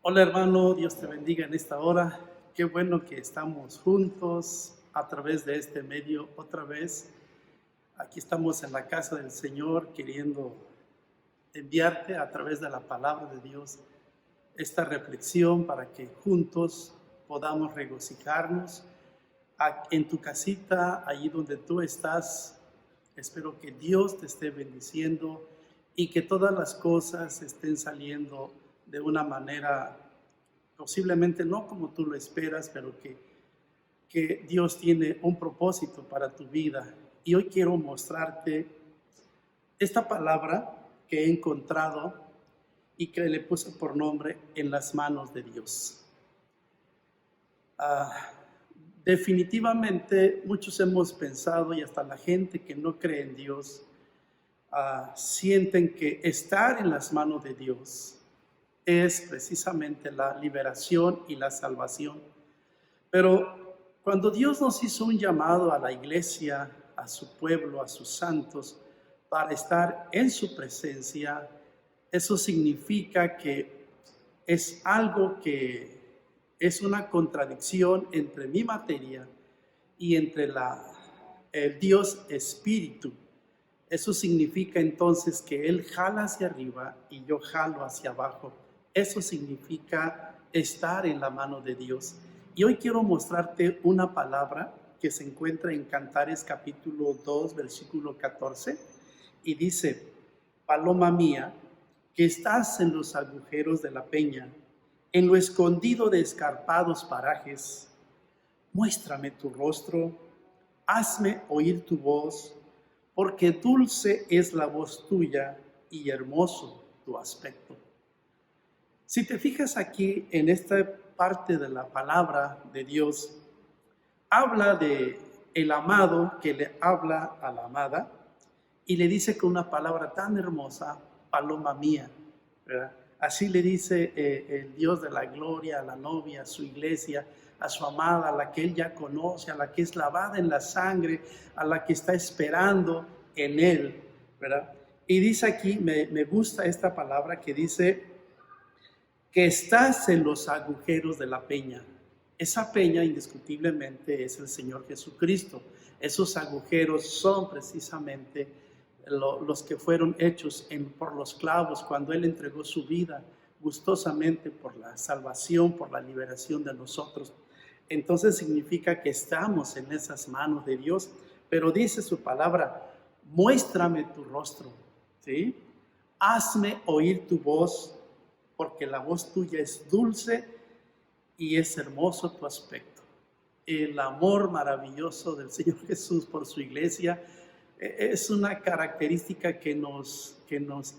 Hola hermano, Dios te bendiga en esta hora. Qué bueno que estamos juntos a través de este medio otra vez. Aquí estamos en la casa del Señor queriendo enviarte a través de la palabra de Dios esta reflexión para que juntos podamos regocijarnos en tu casita, allí donde tú estás. Espero que Dios te esté bendiciendo y que todas las cosas estén saliendo de una manera posiblemente no como tú lo esperas, pero que Dios tiene un propósito para tu vida. Y hoy quiero mostrarte esta palabra que he encontrado y que le puse por nombre en las manos de Dios. Ah, Definitivamente muchos hemos pensado, y hasta la gente que no cree en Dios, sienten que estar en las manos de Dios es precisamente la liberación y la salvación. Pero cuando Dios nos hizo un llamado a la iglesia, a su pueblo, a sus santos, para estar en su presencia, eso significa que es algo que es una contradicción entre mi materia y entre el Dios Espíritu. Eso significa entonces que Él jala hacia arriba y yo jalo hacia abajo. Eso significa estar en la mano de Dios. Y hoy quiero mostrarte una palabra que se encuentra en Cantares capítulo 2, versículo 14, y dice: paloma mía, que estás en los agujeros de la peña, en lo escondido de escarpados parajes, muéstrame tu rostro, hazme oír tu voz, porque dulce es la voz tuya y hermoso tu aspecto. Si te fijas aquí en esta parte de la palabra de Dios, habla de el amado que le habla a la amada y le dice con una palabra tan hermosa: paloma mía, ¿verdad? Así le dice el Dios de la gloria a la novia, a su iglesia, a su amada, a la que él ya conoce, a la que es lavada en la sangre, a la que está esperando en él, ¿verdad? Y dice aquí, me gusta esta palabra que dice que estás en los agujeros de la peña. Esa peña indiscutiblemente es el Señor Jesucristo. Esos agujeros son precisamente los que fueron hechos por los clavos cuando Él entregó su vida gustosamente por la salvación, por la liberación de nosotros. Entonces significa que estamos en esas manos de Dios, pero dice su palabra: muéstrame tu rostro, ¿sí? Hazme oír tu voz, porque la voz tuya es dulce y es hermoso tu aspecto. El amor maravilloso del Señor Jesús por su iglesia es una característica que nos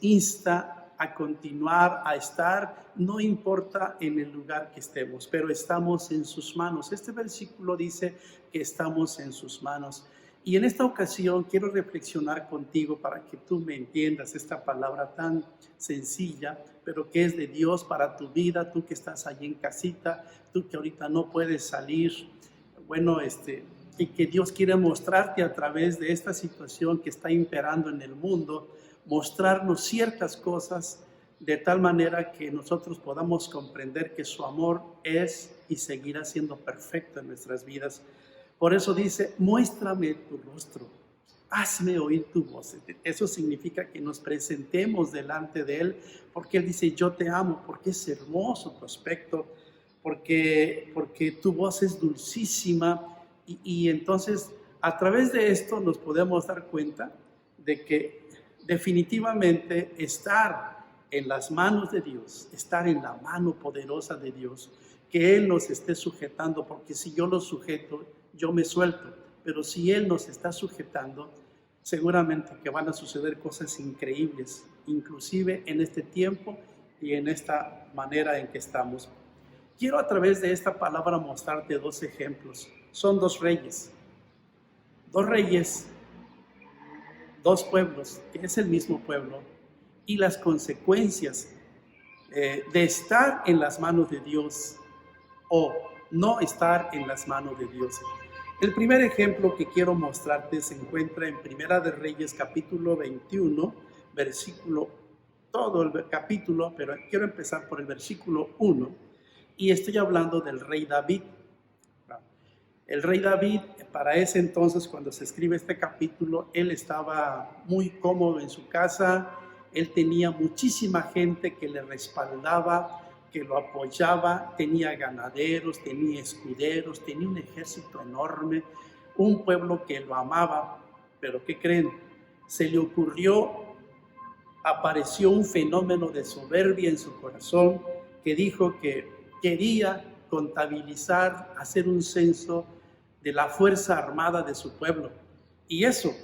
insta a continuar, a estar, no importa en el lugar que estemos, pero estamos en sus manos. Este versículo dice que estamos en sus manos. Y en esta ocasión quiero reflexionar contigo para que tú me entiendas esta palabra tan sencilla, pero que es de Dios para tu vida, tú que estás allí en casita, tú que ahorita no puedes salir, bueno, y que Dios quiere mostrarte a través de esta situación que está imperando en el mundo, mostrarnos ciertas cosas de tal manera que nosotros podamos comprender que su amor es y seguirá siendo perfecto en nuestras vidas. Por eso dice: muéstrame tu rostro, hazme oír tu voz. Eso significa que nos presentemos delante de Él, porque Él dice: yo te amo, porque es hermoso tu aspecto, porque tu voz es dulcísima. Y entonces, a través de esto nos podemos dar cuenta de que definitivamente estar en las manos de Dios, estar en la mano poderosa de Dios, que Él nos esté sujetando, porque si yo lo sujeto, yo me suelto, pero si Él nos está sujetando, seguramente que van a suceder cosas increíbles, inclusive en este tiempo y en esta manera en que estamos. Quiero a través de esta palabra mostrarte dos ejemplos. Son dos reyes, dos pueblos, que es el mismo pueblo, y las consecuencias de estar en las manos de Dios o no estar en las manos de Dios. El primer ejemplo que quiero mostrarte se encuentra en Primera de Reyes capítulo 21, versículo todo el capítulo, pero quiero empezar por el versículo 1 y estoy hablando del rey David. El rey David, para ese entonces, cuando se escribe este capítulo, él estaba muy cómodo en su casa, él tenía muchísima gente que le respaldaba, que lo apoyaba, tenía ganaderos, tenía escuderos, tenía un ejército enorme, un pueblo que lo amaba. Pero ¿qué creen? Se le apareció un fenómeno de soberbia en su corazón que dijo que quería contabilizar, hacer un censo de la fuerza armada de su pueblo. Y eso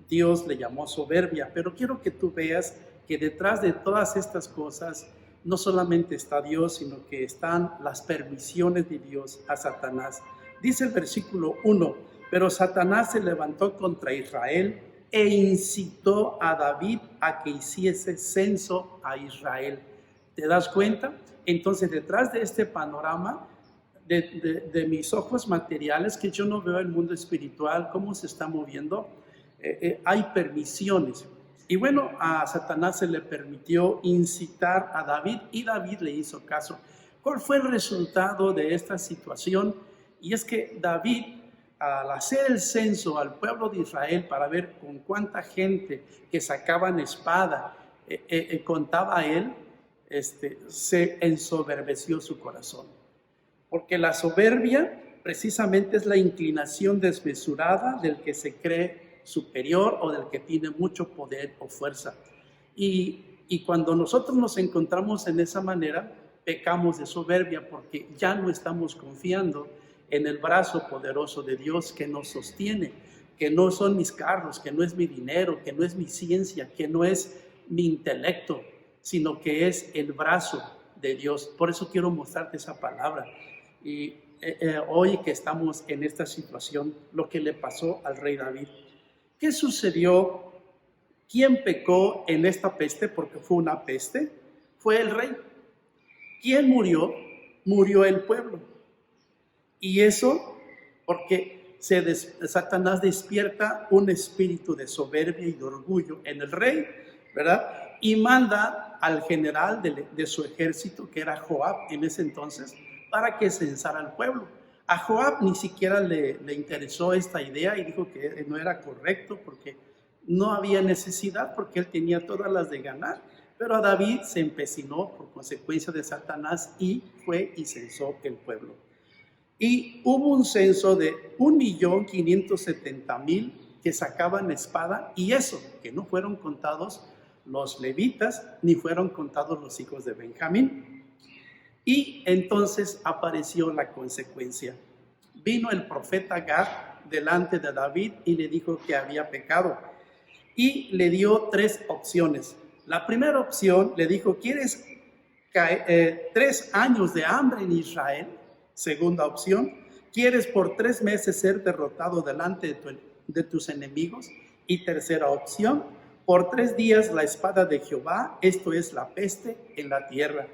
Dios le llamó soberbia. Pero quiero que tú veas que detrás de todas estas cosas no solamente está Dios, sino que están las permisiones de Dios a Satanás. Dice el versículo 1, pero Satanás se levantó contra Israel e incitó a David a que hiciese censo a Israel. ¿Te das cuenta? Entonces, detrás de este panorama de mis ojos materiales, que yo no veo el mundo espiritual, cómo se está moviendo, hay permisiones. Y bueno, a Satanás se le permitió incitar a David y David le hizo caso. ¿Cuál fue el resultado de esta situación? Y es que David, al hacer el censo al pueblo de Israel para ver con cuánta gente que sacaban espada contaba a él, se ensoberbeció su corazón. Porque la soberbia precisamente es la inclinación desmesurada del que se cree superior o del que tiene mucho poder o fuerza. Y cuando nosotros nos encontramos en esa manera, pecamos de soberbia porque ya no estamos confiando en el brazo poderoso de Dios que nos sostiene, que no son mis carros, que no es mi dinero, que no es mi ciencia, que no es mi intelecto, sino que es el brazo de Dios. Por eso quiero mostrarte esa palabra. Y hoy que estamos en esta situación, lo que le pasó al rey David. ¿Qué sucedió? ¿Quién pecó en esta peste? Porque fue una peste. Fue el rey. ¿Quién murió? Murió el pueblo. Y eso porque Satanás despierta un espíritu de soberbia y de orgullo en el rey, ¿verdad? Y manda al general de su ejército, que era Joab en ese entonces, para que censara al pueblo. A Joab ni siquiera le interesó esta idea y dijo que no era correcto porque no había necesidad, porque él tenía todas las de ganar. Pero a David se empecinó por consecuencia de Satanás y fue y censó el pueblo. Y hubo un censo de 1.570.000 que sacaban espada, y eso, que no fueron contados los levitas, ni fueron contados los hijos de Benjamín. Y entonces apareció la consecuencia. Vino el profeta Gad delante de David y le dijo que había pecado. Y le dio 3 opciones. La primera opción le dijo, ¿quieres 3 años de hambre en Israel? Segunda opción, ¿quieres por 3 meses ser derrotado delante de tus enemigos? Y tercera opción, por 3 días la espada de Jehová, esto es la peste en la tierra.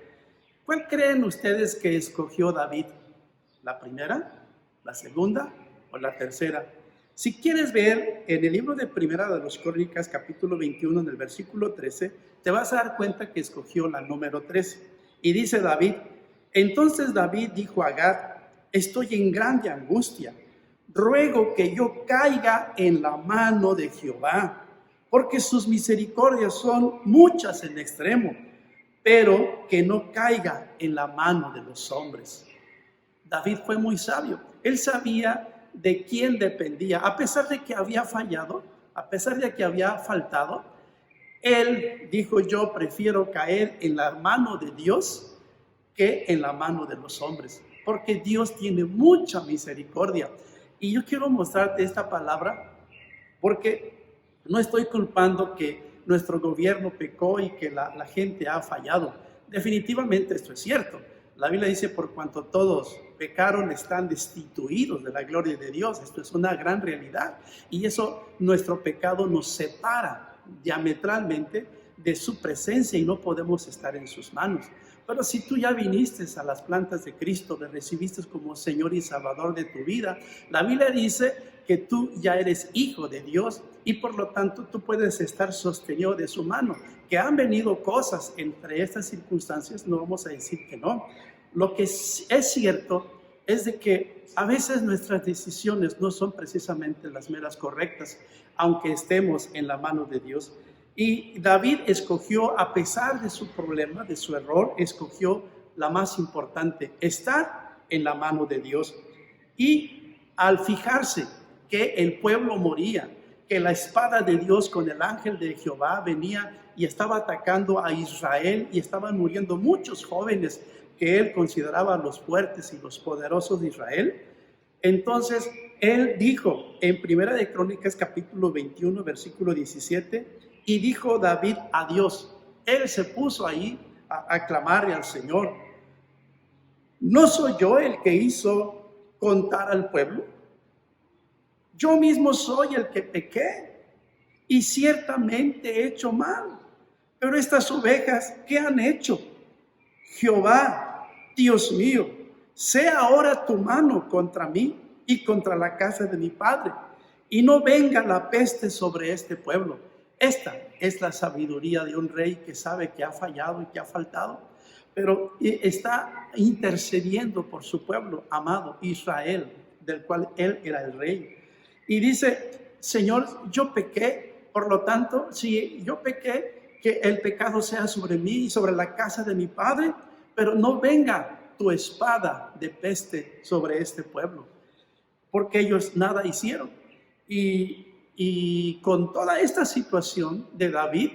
¿Cuál creen ustedes que escogió David? ¿La primera, la segunda o la tercera? Si quieres ver en el libro de Primera de los Crónicas, capítulo 21, en el versículo 13, te vas a dar cuenta que escogió la número 13. Y dice David, entonces David dijo a Gad, estoy en grande angustia, ruego que yo caiga en la mano de Jehová, porque sus misericordias son muchas en extremo, pero que no caiga en la mano de los hombres. David fue muy sabio, él sabía de quién dependía, a pesar de que había fallado, a pesar de que había faltado, él dijo, yo prefiero caer en la mano de Dios que en la mano de los hombres, porque Dios tiene mucha misericordia. Y yo quiero mostrarte esta palabra, porque no estoy culpando que nuestro gobierno pecó y que la gente ha fallado. Definitivamente esto es cierto. La Biblia dice, por cuanto todos pecaron, están destituidos de la gloria de Dios. Esto es una gran realidad. Y eso, nuestro pecado nos separa diametralmente de su presencia y no podemos estar en sus manos. Pero si tú ya viniste a las plantas de Cristo, le recibiste como Señor y Salvador de tu vida, la Biblia dice que tú ya eres hijo de Dios y por lo tanto tú puedes estar sostenido de su mano. Que han venido cosas entre estas circunstancias, no vamos a decir que no. Lo que es cierto es de que a veces nuestras decisiones no son precisamente las meras correctas, aunque estemos en la mano de Dios. Y David escogió, a pesar de su problema, de su error, escogió la más importante, estar en la mano de Dios. Y al fijarse que el pueblo moría, que la espada de Dios con el ángel de Jehová venía y estaba atacando a Israel y estaban muriendo muchos jóvenes que él consideraba los fuertes y los poderosos de Israel, entonces él dijo en Primera de Crónicas capítulo 21 versículo 17, y dijo David a Dios, él se puso ahí a clamarle al Señor, ¿no soy yo el que hizo contar al pueblo? Yo mismo soy el que pequé y ciertamente he hecho mal. Pero estas ovejas, ¿qué han hecho? Jehová, Dios mío, sea ahora tu mano contra mí y contra la casa de mi padre, y no venga la peste sobre este pueblo. Esta es la sabiduría de un rey que sabe que ha fallado y que ha faltado, pero está intercediendo por su pueblo amado, Israel, del cual él era el rey. Y dice, Señor, yo pequé, por lo tanto, si yo pequé, que el pecado sea sobre mí y sobre la casa de mi padre, pero no venga tu espada de peste sobre este pueblo, porque ellos nada hicieron. Y con toda esta situación de David,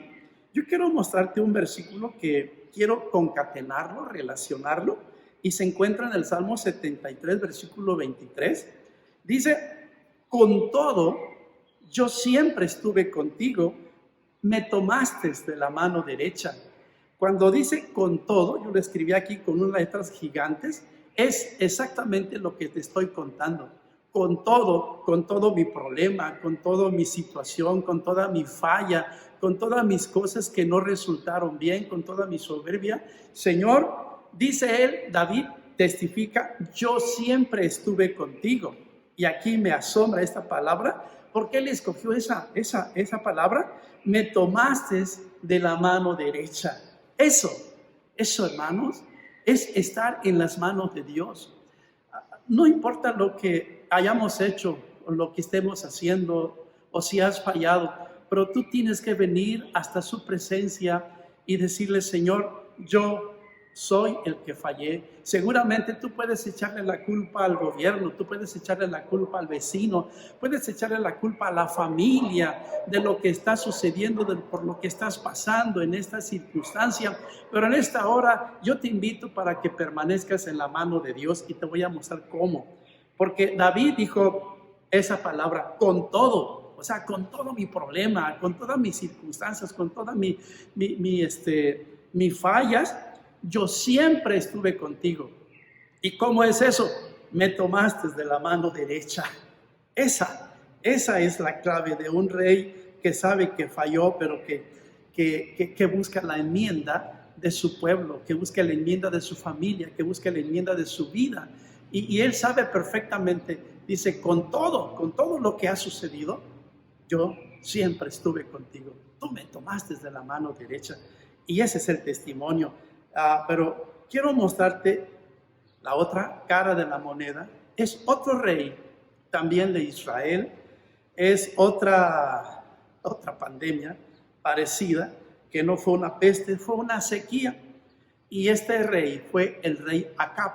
yo quiero mostrarte un versículo que quiero concatenarlo, relacionarlo, y se encuentra en el Salmo 73, versículo 23. Dice, con todo, yo siempre estuve contigo, me tomaste de la mano derecha. Cuando dice con todo, yo lo escribí aquí con unas letras gigantes, es exactamente lo que te estoy contando. Con todo mi problema, con toda mi situación, con toda mi falla, con todas mis cosas que no resultaron bien, con toda mi soberbia. Señor, dice él, David testifica, yo siempre estuve contigo. Y aquí me asombra esta palabra, porque él escogió esa palabra, me tomaste de la mano derecha. Eso, hermanos, es estar en las manos de Dios. No importa lo que hayamos hecho o lo que estemos haciendo o si has fallado, pero tú tienes que venir hasta su presencia y decirle, Señor, yo soy el que fallé. Seguramente tú puedes echarle la culpa al gobierno, tú puedes echarle la culpa al vecino, puedes echarle la culpa a la familia de lo que está sucediendo, por lo que estás pasando en esta circunstancia. Pero en esta hora yo te invito para que permanezcas en la mano de Dios y te voy a mostrar cómo. Porque David dijo esa palabra, con todo, o sea, con todo mi problema, con todas mis circunstancias, con todas mis fallas, yo siempre estuve contigo. ¿Y cómo es eso? Me tomaste de la mano derecha. Esa es la clave de un rey que sabe que falló, pero que busca la enmienda de su pueblo, que busca la enmienda de su familia, que busca la enmienda de su vida. Y él sabe perfectamente, dice, con todo lo que ha sucedido, yo siempre estuve contigo. Tú me tomaste de la mano derecha. Y ese es el testimonio. Pero quiero mostrarte la otra cara de la moneda. Es otro rey, también de Israel. Es otra pandemia parecida, que no fue una peste, fue una sequía. Y este rey fue el rey Acab.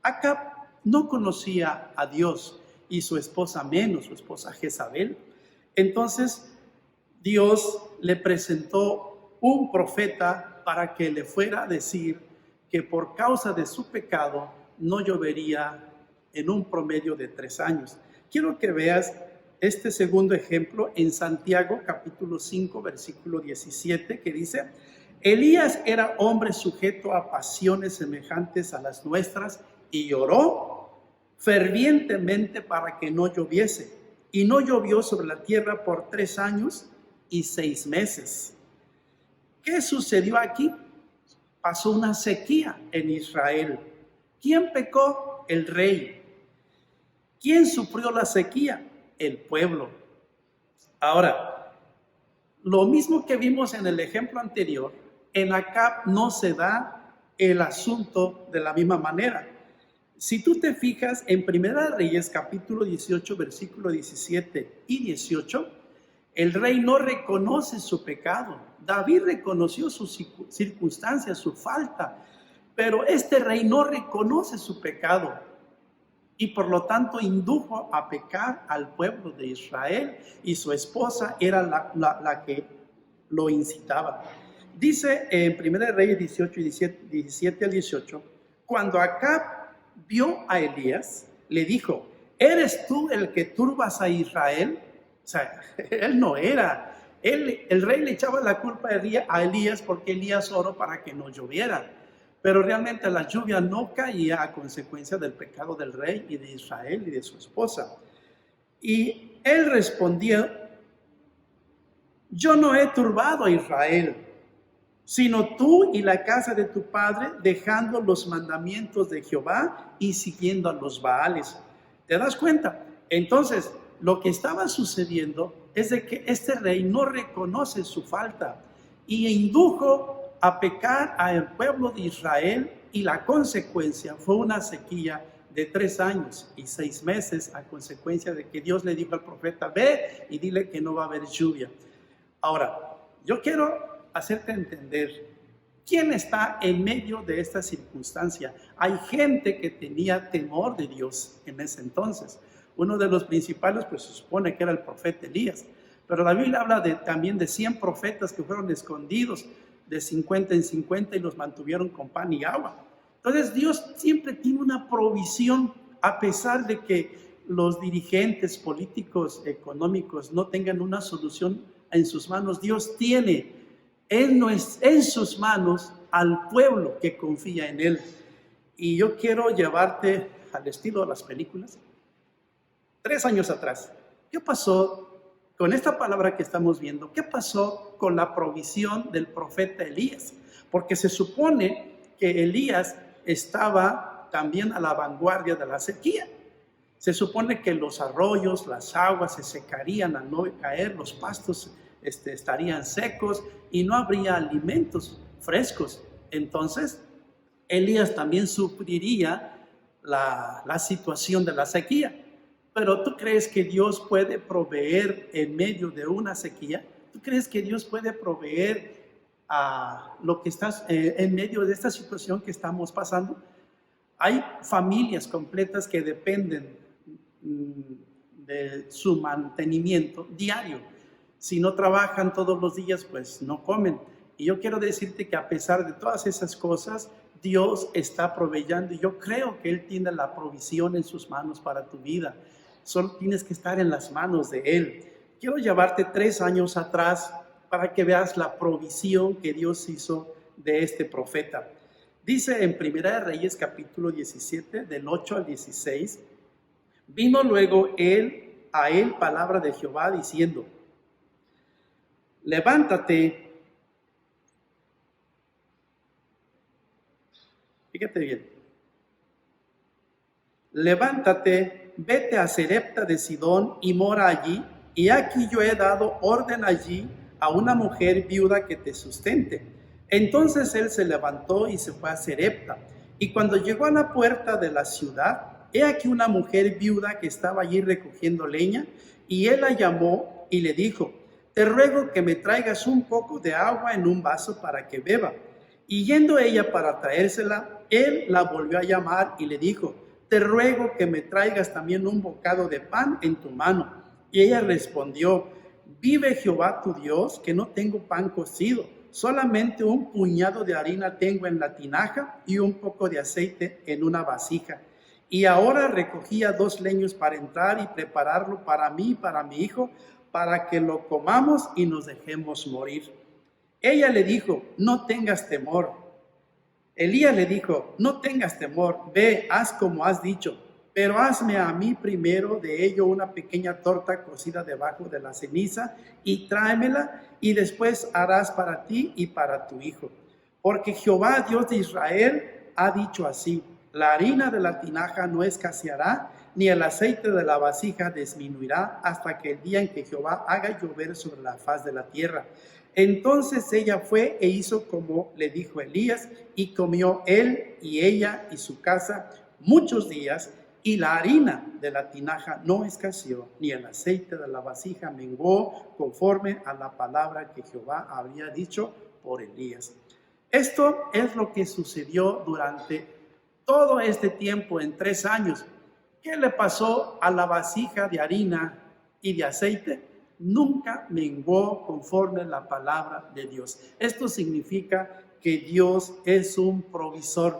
Acab no conocía a Dios y su esposa menos, su esposa Jezabel. Entonces Dios le presentó un profeta para que le fuera a decir que por causa de su pecado no llovería en un promedio de 3 años. Quiero que veas este segundo ejemplo en Santiago capítulo 5 versículo 17, que dice, Elías era hombre sujeto a pasiones semejantes a las nuestras y oró fervientemente para que no lloviese, y no llovió sobre la tierra por 3 años y 6 meses. ¿Qué sucedió aquí? pasó una sequía en Israel. ¿Quién pecó? El rey. ¿Quién sufrió la sequía? El pueblo. Ahora, lo mismo que vimos en el ejemplo anterior, en Acab no se da el asunto de la misma manera. Si tú te fijas en Primera de Reyes, capítulo 18, versículo 17 y 18, el rey no reconoce su pecado. David reconoció sus circunstancias, su falta, pero este rey no reconoce su pecado y por lo tanto indujo a pecar al pueblo de Israel, y su esposa era la que lo incitaba. Dice en 1 Reyes 18 y 17 al 18, cuando Acab vio a Elías, le dijo: ¿eres tú el que turbas a Israel? O sea, él no era. El rey le echaba la culpa a Elías porque Elías oró para que no lloviera. Pero realmente la lluvia no caía a consecuencia del pecado del rey y de Israel y de su esposa. Y él respondía: yo no he turbado a Israel, sino tú y la casa de tu padre, dejando los mandamientos de Jehová y siguiendo a los Baales. ¿Te das cuenta? Entonces, lo que estaba sucediendo es de que este rey no reconoce su falta y indujo a pecar al pueblo de Israel, y la consecuencia fue una sequía de 3 años y 6 meses a consecuencia de que Dios le dijo al profeta: ve y dile que no va a haber lluvia. Ahora, yo quiero hacerte entender quién está en medio de esta circunstancia. Hay gente que tenía temor de Dios en ese entonces. Uno de los principales, pues se supone que era el profeta Elías, pero la Biblia habla también de 100 profetas que fueron escondidos de 50 en 50 y los mantuvieron con pan y agua. Entonces Dios siempre tiene una provisión, a pesar de que los dirigentes políticos, económicos no tengan una solución en sus manos. Dios tiene en sus manos al pueblo que confía en Él. Y yo quiero llevarte al estilo de las películas. 3 años atrás, ¿qué pasó con esta palabra que estamos viendo? ¿Qué pasó con la provisión del profeta Elías? Porque se supone que Elías estaba también a la vanguardia de la sequía. Se supone que los arroyos, las aguas se secarían al no caer, los pastos estarían secos y no habría alimentos frescos. Entonces, Elías también sufriría la situación de la sequía. Pero ¿tú crees que Dios puede proveer en medio de una sequía? ¿Tú crees que Dios puede proveer a lo que estás en medio de esta situación que estamos pasando? Hay familias completas que dependen de su mantenimiento diario. Si no trabajan todos los días, pues no comen. Y yo quiero decirte que a pesar de todas esas cosas, Dios está proveyendo, y yo creo que Él tiene la provisión en sus manos para tu vida. Solo tienes que estar en las manos de Él. Quiero llevarte 3 años atrás para que veas la provisión que Dios hizo de este profeta. Dice en Primera de Reyes, capítulo 17, del 8 al 16, vino luego a él palabra de Jehová diciendo: levántate. Fíjate bien. Levántate, vete a Sarepta de Sidón y mora allí, y aquí yo he dado orden allí a una mujer viuda que te sustente. Entonces él se levantó y se fue a Sarepta, y cuando llegó a la puerta de la ciudad, he aquí una mujer viuda que estaba allí recogiendo leña, y él la llamó y le dijo: te ruego que me traigas un poco de agua en un vaso para que beba. Y yendo ella para traérsela, él la volvió a llamar y le dijo: te ruego que me traigas también un bocado de pan en tu mano. Y ella respondió: vive Jehová tu Dios, que no tengo pan cocido, solamente un puñado de harina tengo en la tinaja y un poco de aceite en una vasija. Y ahora recogía 2 leños para entrar y prepararlo para mí y para mi hijo, para que lo comamos y nos dejemos morir. Ella le dijo: no tengas temor. Elías le dijo: no tengas temor, ve, haz como has dicho, pero hazme a mí primero de ello una pequeña torta cocida debajo de la ceniza y tráemela, y después harás para ti y para tu hijo. Porque Jehová, Dios de Israel, ha dicho así: la harina de la tinaja no escaseará, ni el aceite de la vasija disminuirá, hasta que el día en que Jehová haga llover sobre la faz de la tierra. Entonces ella fue e hizo como le dijo Elías, y comió él y ella y su casa muchos días, y la harina de la tinaja no escaseó, ni el aceite de la vasija menguó, conforme a la palabra que Jehová había dicho por Elías. Esto es lo que sucedió durante todo este tiempo, en 3 años. ¿Qué le pasó a la vasija de harina y de aceite? Nunca menguó, conforme a la palabra de Dios. Esto significa que Dios es un provisor.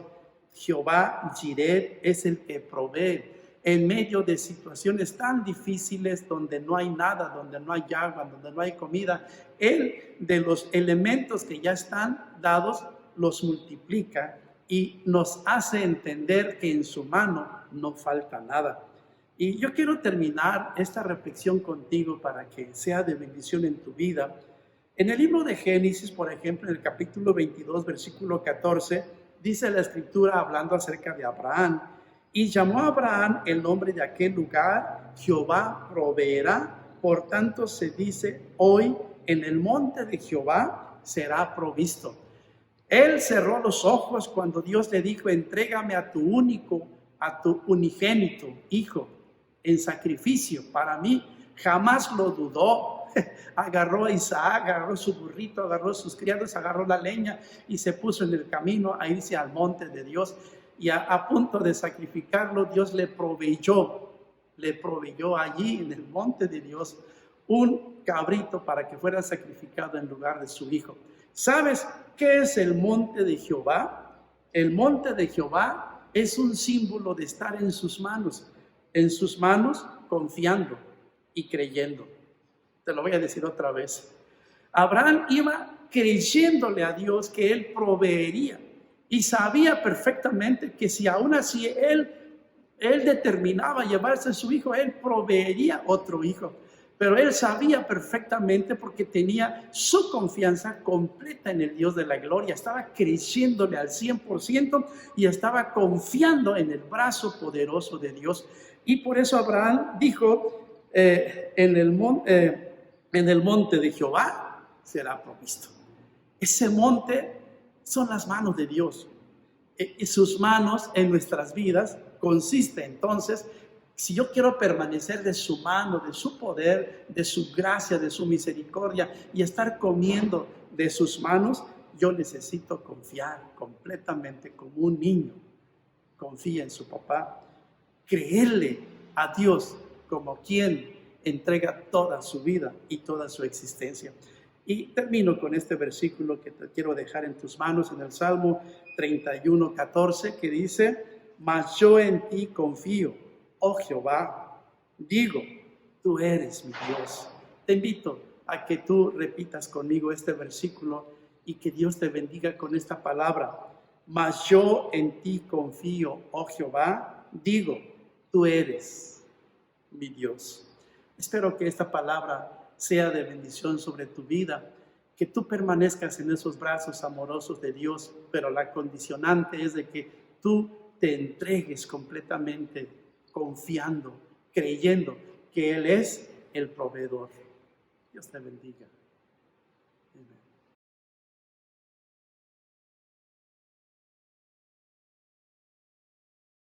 Jehová Jireh es el que provee en medio de situaciones tan difíciles, donde no hay nada, donde no hay agua, donde no hay comida. Él, de los elementos que ya están dados, los multiplica y nos hace entender que en su mano no falta nada. Y yo quiero terminar esta reflexión contigo para que sea de bendición en tu vida. En el libro de Génesis, por ejemplo, en el capítulo 22, versículo 14, dice la escritura hablando acerca de Abraham: y llamó a Abraham el nombre de aquel lugar, Jehová proveerá. Por tanto se dice hoy: en el monte de Jehová será provisto. Él cerró los ojos cuando Dios le dijo: entrégame a tu unigénito hijo en sacrificio para mí. Jamás lo dudó. Agarró a Isaac, agarró su burrito, agarró sus criados, agarró la leña y se puso en el camino a irse al monte de Dios. Y a punto de sacrificarlo, Dios le proveyó allí en el monte de Dios un cabrito para que fuera sacrificado en lugar de su hijo. ¿Sabes qué es el monte de Jehová? El monte de Jehová es un símbolo de estar en sus manos confiando y creyendo. Te lo voy a decir otra vez. Abraham iba creyéndole a Dios que él proveería, y sabía perfectamente que si aún así él determinaba llevarse a su hijo, él proveería otro hijo. Pero él sabía perfectamente, porque tenía su confianza completa en el Dios de la gloria. Estaba creyéndole al 100% y estaba confiando en el brazo poderoso de Dios. Y por eso Abraham dijo: en el monte de Jehová será provisto. Ese monte son las manos de Dios. Y sus manos en nuestras vidas consiste entonces, si yo quiero permanecer de su mano, de su poder, de su gracia, de su misericordia, y estar comiendo de sus manos, yo necesito confiar completamente, como un niño confía en su papá, creerle a Dios como quien entrega toda su vida y toda su existencia. Y termino con este versículo que te quiero dejar en tus manos, en el Salmo 31:14, que dice: mas yo en ti confío, oh Jehová, digo, tú eres mi Dios. Te invito a que tú repitas conmigo este versículo y que Dios te bendiga con esta palabra. Mas yo en ti confío, oh Jehová, digo, tú eres mi Dios. Espero que esta palabra sea de bendición sobre tu vida, que tú permanezcas en esos brazos amorosos de Dios, pero la condicionante es de que tú te entregues completamente, confiando, creyendo que Él es el proveedor. Dios te bendiga.